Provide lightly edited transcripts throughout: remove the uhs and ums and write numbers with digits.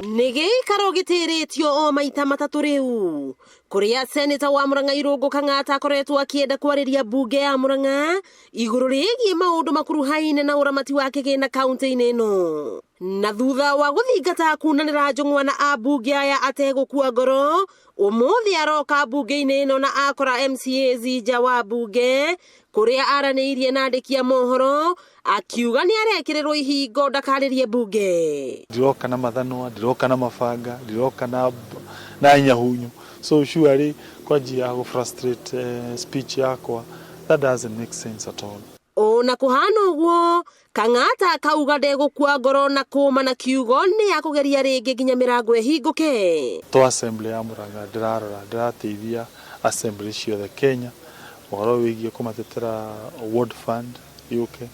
Nigi karogitiritio o maita matatu riu kuria seneta wa Murang'a Irungu Kang'ata akoretwo akienda kwariria bunge ya Murang'a iguru rigie maundu makuruhaine na uramati wa kigina kaunti-ini ino. Na thutha wa guthingata kunanira njung'wa na abunge aya ategukua ngoro, umuthi aroka bunge-ini ino na akora MCAs nja wa bunge kuria araniirie na andiki a mohoro akiuga ni arekirirwo ihingo ndakaririe bunge. Ndiroka na mathanwa, ndiroka na mabanga, ndiroka na nyahunyu. So surely kwa njia go frustrate speech yakwa, that doesn't make sense at all. Ona kuhana uguo Kang'ata akauga ndegukua ngoro na kuma na kiugo ni akugeria ringi nginya mirango ihinguke. To assembly ya Murang'a ndirateithia assembly ciothe Kenya uhoro wigie kumatetera ward fund yuke,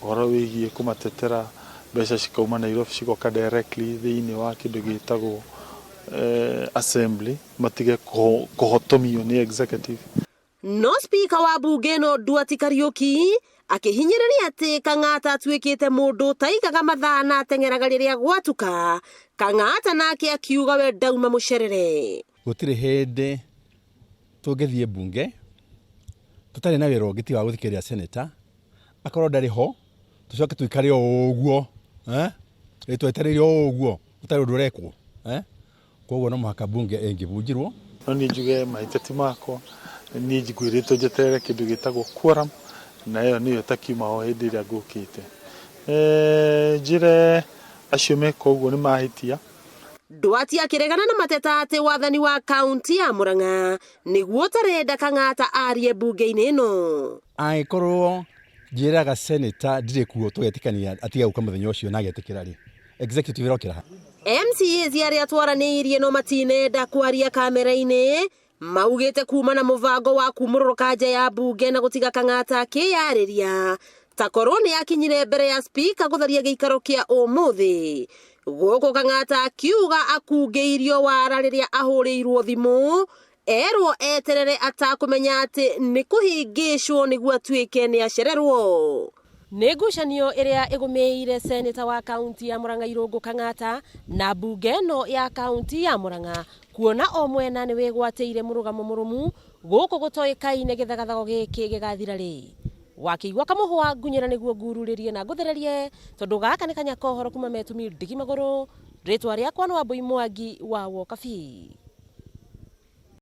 uhoro wigie kumatetera mbeca cikauma Nairobi cigoka directly thiini wa kindu gitagwo assembly matige kuhotomio ni executive. No speaker wa bunge no Nduati Kariuki akihinyiriria ati Kang'ata atuikite mundu taigaga mathaa na ateng'eraga riria gwatuka. Kang'ata nake akiuga we ndauma mucerere. Gutire hindi tungithie bunge tutari na wira ungiti wa guthikiria senator akorwo ndari ho tucoke tuikare uguo twetereire uguo utari undu urekwo koguo no muhaka bunge engibunjirwo. No ni njuge maiteti makwa ni njiguiritwo njeterere kindu gitagwo quorum na iyo niyo takiuma o hindi iria ngukite njire acio meka uguo ni mahitia. Nduati akiregana na mateta ati wathani wa kaunti ya Murang'a niguo tarenda Kang'ata arie bunge-ini ino. Aikorwo njiraga senator ndire kuo tugetikania atiga guka muthenya ucio na agetikira ri executive irokira MCAs aria twaraniirie no matinenda kwaria kamera-ini maugite kuma na muvango wa kumururuka nja ya bunge na gutiga Kang'ata akiyariria takorwo ni akinyire mbere ya speaker gutharia giikaro kia umuthi. Guko Kang'ata akiuga akungeirio wara riria ahuriirwo thimu erwo eterere atakumenya ati ni kuhingicwo niguo atuike ni acererwo. Ni ngucanio iria igumeire seneta wa kaunti ya Murang'a Irungu Kang'ata na bunge no ya kaunti ya Murang'a kuona o mwena ni wigwateire murugamo murumu guko gutoikaine githagathago giki gigathira ri. Wakiigua kamuhwa ngunyira niguo ngururirie na nguthererie tondu gaka ni Kanya Kohoro kuma Metumi Ndigi Maguru. Ritwa riakwa no Wambui Mwangi wa Wokabi.